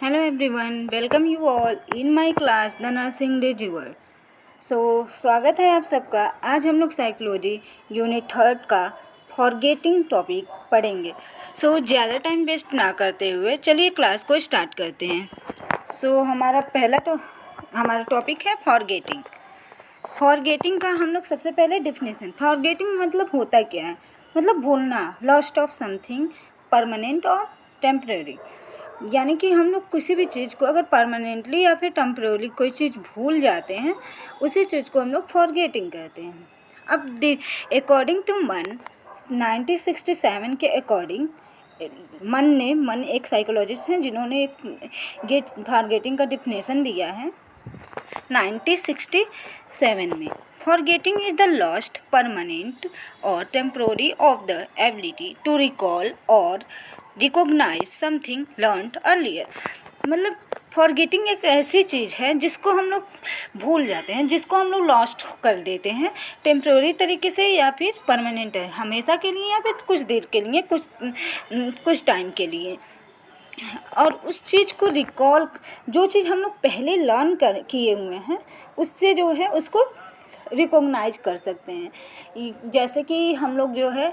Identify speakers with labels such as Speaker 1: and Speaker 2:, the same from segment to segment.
Speaker 1: Hello everyone, welcome you all in my class The Nursing Daily World. स्वागत है आप सबका। आज हम लोग साइकोलॉजी यूनिट 3 का फॉरगेटिंग टॉपिक पढ़ेंगे। ज़्यादा टाइम वेस्ट ना करते हुए चलिए क्लास को स्टार्ट करते हैं। हमारा टॉपिक है फॉरगेटिंग। फॉरगेटिंग का हम लोग सबसे पहले डिफिनेशन। फॉरगेटिंग मतलब होता क्या है? मतलब भूलना, लॉस्ट ऑफ समथिंग परमानेंट और टेम्परेरी। यानी कि हम लोग किसी भी चीज़ को अगर परमानेंटली या फिर टेम्परेरी कोई चीज़ भूल जाते हैं, उसी चीज़ को हम लोग फॉरगेटिंग कहते हैं। अब अकॉर्डिंग टू मन 1967 के अकॉर्डिंग, मन एक साइकोलॉजिस्ट हैं जिन्होंने एक फॉरगेटिंग का डिफिनेशन दिया है 1967 में। Forgetting is the lost, permanent और temporary of the ability to recall और रिकॉग्नाइज समथिंग लर्नड अर्लियर। मतलब फॉरगेटिंग एक ऐसी चीज़ है जिसको हम लोग भूल जाते हैं, जिसको हम लोग लॉस्ट कर देते हैं टेम्पररी तरीके से या फिर परमानेंट है, हमेशा के लिए या फिर कुछ देर के लिए, कुछ टाइम के लिए। और उस चीज़ को रिकॉल, जो चीज़ हम लोग पहले लर्न किए हुए हैं उससे जो है उसको रिकॉग्नाइज कर सकते हैं। जैसे कि हम लोग जो है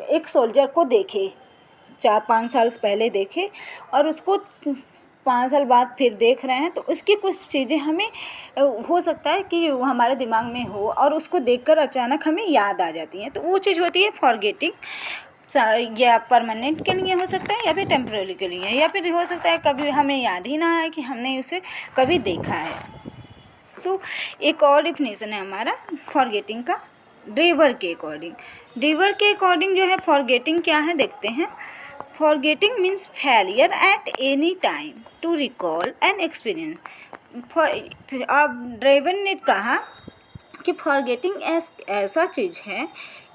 Speaker 1: एक सोल्जर को देखे 4-5 साल पहले देखे और उसको 5 साल बाद फिर देख रहे हैं, तो उसकी कुछ चीज़ें हमें हो सकता है कि वो हमारे दिमाग में हो और उसको देखकर अचानक हमें याद आ जाती हैं। तो वो चीज़ होती है फॉरगेटिंग। या परमानेंट के लिए हो सकता है या फिर टेम्पररी के लिए, या फिर हो सकता है कभी हमें याद ही ना आए कि हमने उसे कभी देखा है। एक और डिफिनेशन है हमारा फॉरगेटिंग का ड्रीवर के अकॉर्डिंग। ड्रीवर के अकॉर्डिंग जो है फॉरगेटिंग क्या है देखते हैं। Forgetting means failure at any time to recall an experience. अब ड्राइवर ने कहा कि फॉरगेटिंग ऐसा चीज़ है,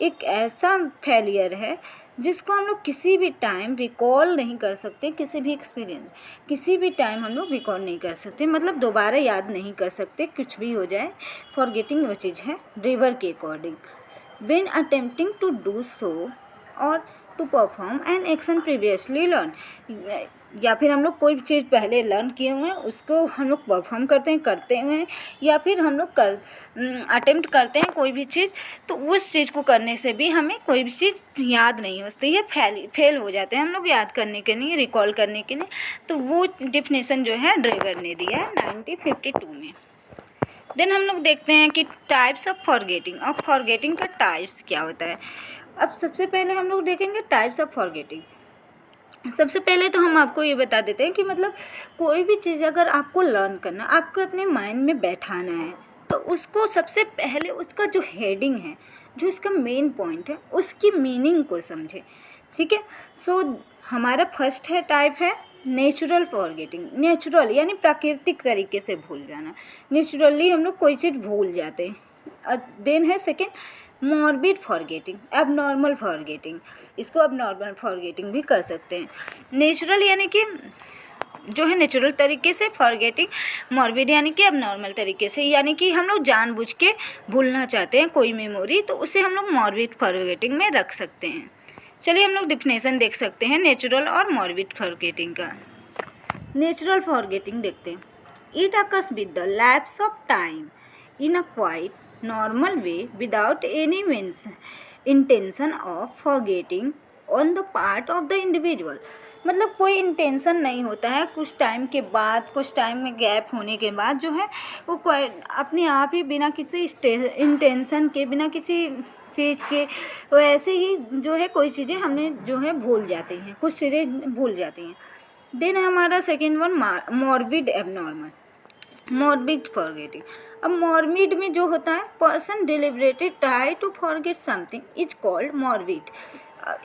Speaker 1: एक ऐसा फेलियर है जिसको हम लोग किसी भी टाइम रिकॉल नहीं कर सकते। किसी भी एक्सपीरियंस किसी भी टाइम हम लोग रिकॉल नहीं कर सकते, मतलब दोबारा याद नहीं कर सकते, कुछ भी हो जाए। फॉरगेटिंग वो चीज़ है ड्रीवर के according. When attempting to do so और to perform an action previously learn, या फिर हम लोग कोई चीज़ पहले लर्न किए हुए हैं उसको हम लोग परफॉर्म करते हुए हैं, या फिर हम लोग अटेम्प्ट करते हैं कोई भी चीज़, तो उस चीज़ को करने से भी हमें कोई भी चीज़ याद नहीं होती है, फेल हो जाते हैं हम लोग याद करने के लिए, रिकॉल करने के लिए। तो वो डिफिनेशन जो है ड्राइवर ने दिया है 1952 में। देन हम लोग देखते हैं कि टाइप्स ऑफ फॉरगेटिंग। और फॉरगेटिंग का टाइप्स क्या होता है। अब सबसे पहले हम लोग देखेंगे टाइप्स ऑफ फॉरगेटिंग। सबसे पहले तो हम आपको ये बता देते हैं कि मतलब कोई भी चीज़ अगर आपको लर्न करना, आपको अपने माइंड में बैठाना है, तो उसको सबसे पहले उसका जो हेडिंग है, जो इसका मेन पॉइंट है, उसकी मीनिंग को समझे। ठीक है। हमारा फर्स्ट टाइप है नेचुरल फॉरगेटिंग। नेचुरल यानी प्राकृतिक तरीके से भूल जाना। नेचुरली हम लोग कोई चीज़ भूल जाते हैं। देन है second morbid forgetting, abnormal forgetting. इसको एबनॉर्मल फॉरगेटिंग भी कर सकते हैं। नेचुरल यानी कि जो है नेचुरल तरीके से फॉरगेटिंग, मॉर्बिड यानी कि एबनॉर्मल तरीके से, यानी कि हम लोग जानबूझ के भूलना चाहते हैं कोई मेमोरी, तो उसे हम लोग मॉर्बिड फॉरगेटिंग में रख सकते हैं। चलिए हम लोग डिफिनेशन देख सकते हैं नेचुरल और मॉर्बिड फॉरगेटिंग का। नेचुरल फॉरगेटिंग देखते हैं। It occurs with the lapse of time in a quite normal way without any means intention of forgetting on the part of the individual. मतलब कोई इंटेंशन नहीं होता है, कुछ टाइम के बाद, कुछ टाइम में गैप होने के बाद जो है वो अपने आप ही बिना किसी इंटेंशन के, बिना किसी चीज़ के, तो ऐसे ही जो है कोई चीज़ें हमने जो है भूल जाती हैं, कुछ चीज़ें भूल जाती हैं। देन हमारा second one morbid abnormal, morbid forgetting. अब मॉर्बिड में जो होता है person deliberately try to forget something is called morbid.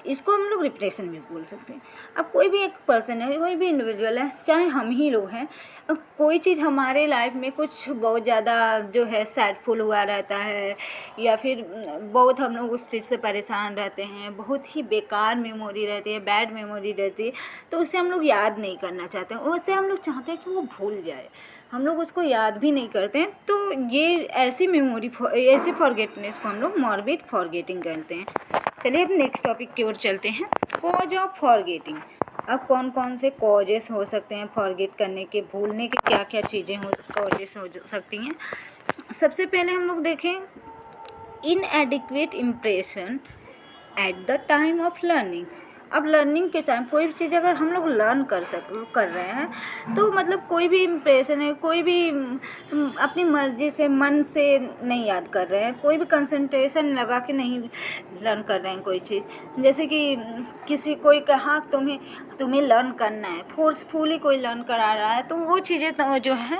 Speaker 1: इसको हम लोग रिप्रेशन भी बोल सकते हैं। अब कोई भी एक पर्सन है, कोई भी इंडिविजुअल है, चाहे हम ही लोग हैं, अब कोई चीज़ हमारे लाइफ में कुछ बहुत ज़्यादा जो है सैडफुल हुआ रहता है, या फिर बहुत हम लोग उस चीज़ से परेशान रहते हैं, बहुत ही बेकार मेमोरी रहती है, बैड मेमोरी रहती है, तो उसे हम लोग याद नहीं करना चाहते हैं, उससे हम लोग चाहते हैं कि वो भूल जाए, हम लोग उसको याद भी नहीं करते हैं। तो ये ऐसी मेमोरी, ऐसी फॉरगेटनेस को हम लोग मॉर्बिड फॉरगेटिंग कहते हैं। चलिए अब नेक्स्ट टॉपिक की ओर चलते हैं। Cause of forgetting. अब कौन कौन से कॉजेस हो सकते हैं फॉरगेट करने के, भूलने के क्या क्या चीज़ें हो कॉजेस हो सकती हैं। सबसे पहले हम लोग देखें इनएडिक्वेट impression at the time of learning. अब लर्निंग के टाइम कोई भी चीज़ अगर हम लोग लर्न कर रहे हैं तो मतलब कोई भी इम्प्रेशन है, कोई भी अपनी मर्जी से मन से नहीं याद कर रहे हैं, कोई भी कंसंट्रेशन लगा के नहीं लर्न कर रहे हैं कोई चीज़। जैसे कि किसी कोई कहा तुम्हें लर्न करना है, फोर्सफुली कोई लर्न करा रहा है, तो वो चीज़ें तो जो है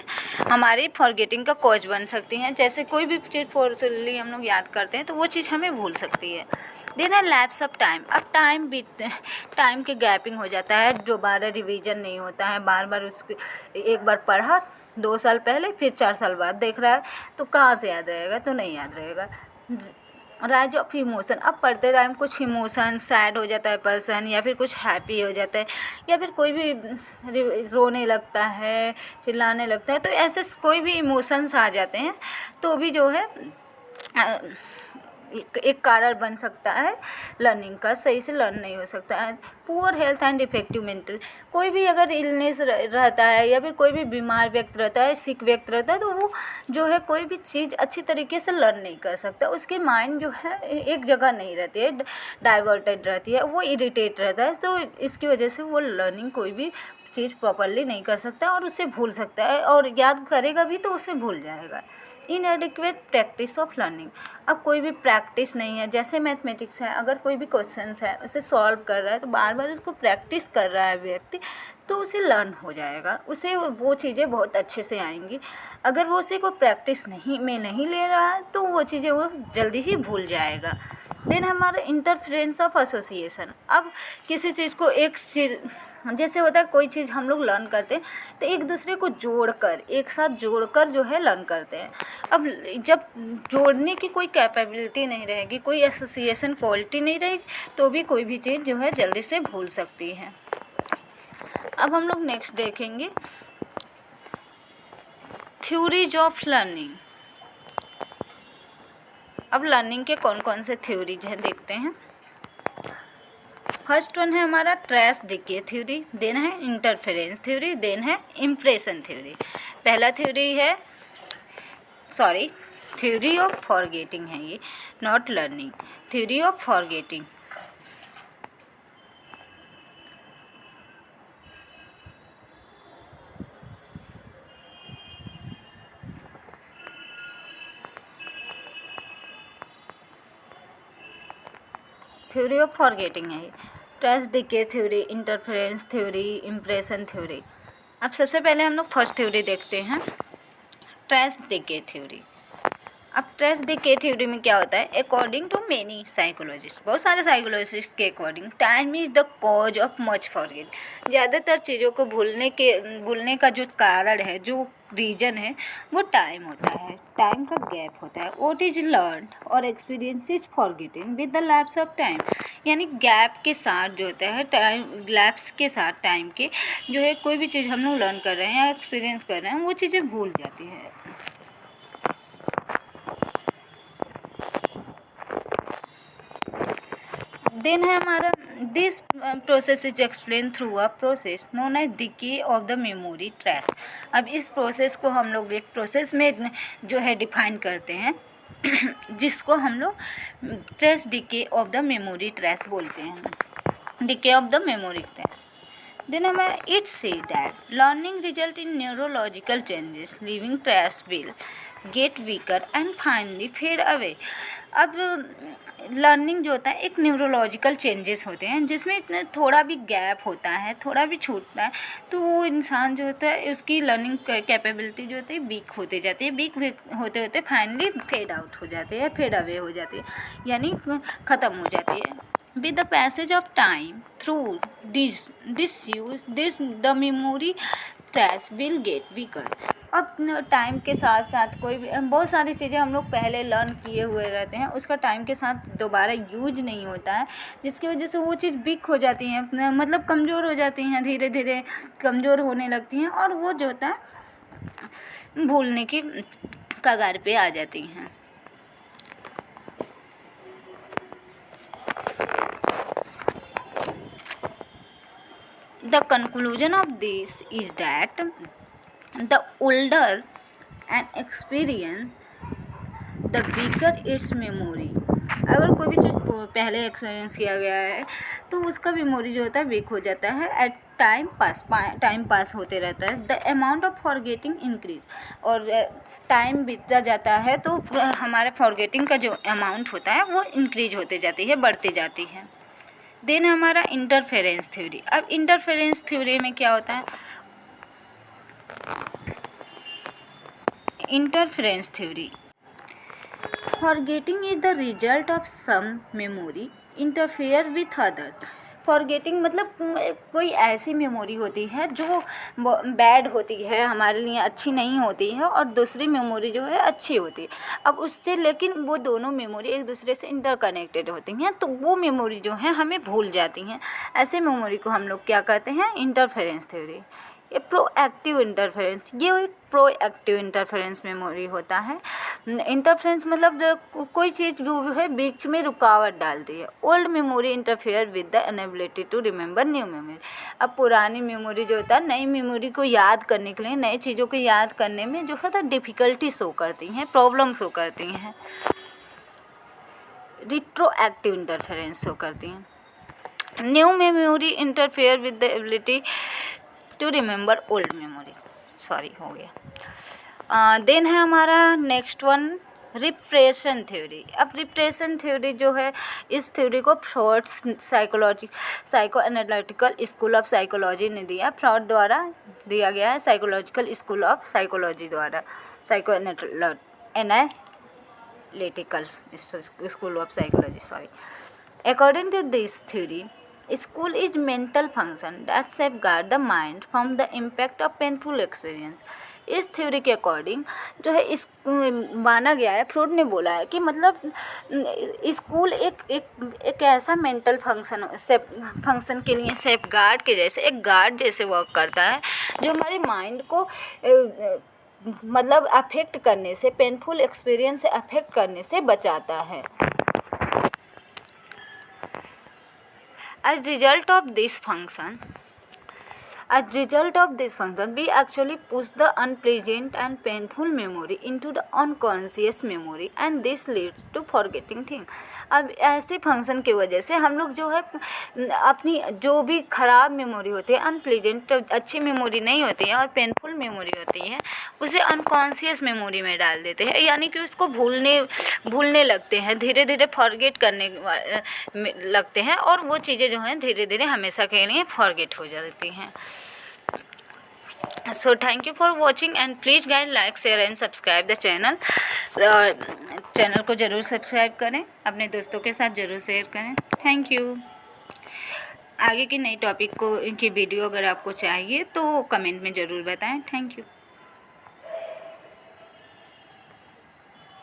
Speaker 1: हमारी फॉरगेटिंग का कॉज बन सकती हैं। जैसे कोई भी चीज़ फोर्सफुली हम लोग याद करते हैं तो वो चीज़ हमें भूल सकती है। देन है लैप्स ऑफ टाइम। अब टाइम के गैपिंग हो जाता है, दोबारा रिवीजन नहीं होता है, बार बार उसको एक बार पढ़ा 2 साल पहले फिर 4 साल बाद देख रहा है तो कहाँ से याद रहेगा, तो नहीं याद रहेगा। Rise of emotion. अब पढ़ते टाइम कुछ इमोशन सैड हो जाता है पर्सन, या फिर कुछ हैप्पी हो जाता है, या फिर कोई भी रोने लगता है, चिल्लाने लगता है, तो ऐसे कोई भी इमोशंस आ जाते हैं तो भी जो है एक कारण बन सकता है लर्निंग का, सही से लर्न नहीं हो सकता है। Poor health and effective mental. कोई भी अगर इलनेस रहता है या फिर कोई भी बीमार व्यक्ति रहता है, सिक व्यक्ति रहता है, तो वो जो है कोई भी चीज़ अच्छी तरीके से लर्न नहीं कर सकता। उसकी माइंड जो है एक जगह नहीं रहती है, डाइवर्टेड रहती है, वो इरिटेट रहता है, तो इसकी वजह से वो लर्निंग कोई भी चीज़ प्रॉपरली नहीं कर सकता और उसे भूल सकता है, और याद करेगा भी तो उसे भूल जाएगा। इनएडिक्वेट प्रैक्टिस ऑफ लर्निंग। अब कोई भी प्रैक्टिस नहीं है, जैसे मैथमेटिक्स है, अगर कोई भी क्वेश्चंस है उसे सॉल्व कर रहा है तो बार बार उसको प्रैक्टिस कर रहा है व्यक्ति, तो उसे लर्न हो जाएगा, उसे वो चीज़ें बहुत अच्छे से आएंगी। अगर वो उसे को प्रैक्टिस नहीं ले रहा है तो वो चीज़ें वो जल्दी ही भूल जाएगा। देन हमारा इंटरफेरेंस ऑफ एसोसिएशन। अब किसी चीज़ को एक चीज़, जैसे होता है कोई चीज़ हम लोग लर्न करते हैं तो एक दूसरे को जोड़कर, एक साथ जोड़कर जो है लर्न करते हैं। अब जब जोड़ने की कोई कैपेबिलिटी नहीं रहेगी, कोई एसोसिएशन क्वालिटी नहीं रहेगी, तो भी कोई भी चीज़ जो है जल्दी से भूल सकती है। अब हम लोग नेक्स्ट देखेंगे थ्योरीज ऑफ लर्निंग। अब लर्निंग के कौन कौन से थ्योरीज हैं देखते हैं। फर्स्ट वन है हमारा ट्रेस डिके थ्योरी, देन है इंटरफेरेंस थ्योरी, देन है इम्प्रेशन थ्योरी। पहला थ्योरी है थ्योरी ऑफ फॉरगेटिंग है ये, not learning, theory of forgetting. Theory of forgetting है ये, trace decay theory, interference theory, impression theory. अब सबसे पहले हम लोग फर्स्ट थ्योरी देखते हैं, ट्रेस डिके थ्योरी। अब ट्रेस डिके थ्योरी में क्या होता है, अकॉर्डिंग टू मेनी साइकोलॉजिस्ट, बहुत सारे साइकोलॉजिस्ट के according time is the cause of much forget. ज़्यादातर चीज़ों को भूलने का जो कारण है, जो रीज़न है, वो टाइम होता है, टाइम का गैप होता है। व्हाट इज लर्न और experience is forgetting with the lapse of time. यानी गैप के साथ जो होता है, टाइम लैप्स के साथ टाइम के जो है कोई भी चीज़ हम लोग लर्न कर रहे हैं या एक्सपीरियंस कर रहे हैं, वो चीज़ें भूल जाती है। देन है हमारा this process is explain through a process known as decay of the memory trace. अब इस प्रोसेस को हम लोग एक प्रोसेस में जो है डिफाइन करते हैं जिसको हम लोग trace decay of the memory trace बोलते हैं, decay of the memory trace. Then हमें it say that learning result in neurological changes, living trace will get weaker and finally fade away. अब लर्निंग जो होता है एक न्यूरोलॉजिकल चेंजेस होते हैं जिसमें इतना थोड़ा भी गैप होता है, थोड़ा भी छूटता है, तो वो इंसान जो होता है उसकी लर्निंग कैपेबिलिटी जो होती है वीक होते जाती है, वीक होते होते फाइनली फेड आउट हो जाती है, फेड अवे हो जाती है, यानी ख़त्म हो जाती है। With the passage of time through disuse, the memory trash will get weaker. अब टाइम के साथ साथ कोई भी बहुत सारी चीज़ें हम लोग पहले लर्न किए हुए रहते हैं, उसका टाइम के साथ दोबारा यूज नहीं होता है, जिसकी वजह से वो चीज़ वीक हो जाती हैं, मतलब कमज़ोर हो जाती हैं, धीरे धीरे कमज़ोर होने लगती हैं, और वो जो होता है भूलने की कगार पे आ जाती हैं। The conclusion of this is that the older an experience, the weaker its memory. अगर कोई भी चीज़ पहले एक्सपीरियंस किया गया है तो उसका मेमोरी जो होता है वीक हो जाता है एट टाइम पास होते रहता है. The amount of forgetting increase, और टाइम बीतता जाता है तो हमारे फॉरगेटिंग का जो अमाउंट होता है वो इंक्रीज होते जाती है, बढ़ती जाती है. देन हमारा इंटरफेरेंस थ्योरी. अब इंटरफेरेंस थ्योरी में क्या होता है? Interference theory, forgetting is the result of some memory interfere with others. Forgetting मतलब कोई ऐसी मेमोरी होती है जो बैड होती है, हमारे लिए अच्छी नहीं होती है, और दूसरी मेमोरी जो है अच्छी होती है. अब उससे लेकिन वो दोनों मेमोरी एक दूसरे से इंटरकनेक्टेड होती हैं, तो वो मेमोरी जो है हमें भूल जाती हैं. ऐसे मेमोरी को हम लोग क्या कहते हैं? Interference theory. ये प्रोएक्टिव इंटरफेरेंस, ये एक प्रोएक्टिव इंटरफेरेंस मेमोरी होता है. इंटरफेरेंस मतलब कोई चीज़ जो है बीच में रुकावट डालती है. Old memory interfere with the inability to remember new memory. अब पुरानी मेमोरी जो होता है नई मेमोरी को याद करने के लिए, नई चीज़ों को याद करने में जो है डिफ़िकल्टी शो करती हैं, प्रॉब्लम शो करती हैं. रिट्रोएक्टिव इंटरफेरेंस शो करती हैं. New memory interfere with the ability to remember old memory. Sorry, हो गया. देन है हमारा नेक्स्ट वन रिप्रेशन थ्योरी. अब रिप्रेशन थ्योरी जो है, इस थ्योरी को Freud psycho analytical school of psychology ने दिया. फ्रॉड द्वारा दिया गया है, साइकोलॉजिकल स्कूल ऑफ साइकोलॉजी द्वारा, psycho analytical school of psychology. Sorry. According to this theory, school is mental function that safeguard the mind from the impact of painful experience. इस theory के according जो है इस माना गया है, फ्रॉड ने बोला है कि मतलब स्कूल एक ऐसा मेंटल फंक्शन के लिए सेफगार्ड के जैसे, एक गार्ड जैसे वर्क करता है, जो हमारे माइंड को मतलब अफेक्ट करने से, पेनफुल एक्सपीरियंस से अफेक्ट करने से बचाता है. As a result of this function, we actually push the unpleasant and painful memory into the unconscious memory, and this leads to forgetting things. अब ऐसे फंक्शन की वजह से हम लोग जो है अपनी जो भी ख़राब मेमोरी होती है, अनप्लीजेंट, अच्छी मेमोरी नहीं होती है और पेनफुल मेमोरी होती है, उसे अनकॉन्शियस मेमोरी में डाल देते हैं, यानी कि उसको भूलने लगते हैं, धीरे धीरे फॉरगेट करने लगते हैं, और वो चीज़ें जो हैं धीरे धीरे हमेशा के लिए फॉरगेट हो जाती हैं. So thank you for watching, and please guys like, share and subscribe the channel. Channel को ज़रूर सब्सक्राइब करें, अपने दोस्तों के साथ ज़रूर शेयर करें. Thank you. आगे की नई टॉपिक को इनकी वीडियो अगर आपको चाहिए तो कमेंट में ज़रूर बताएं. Thank you.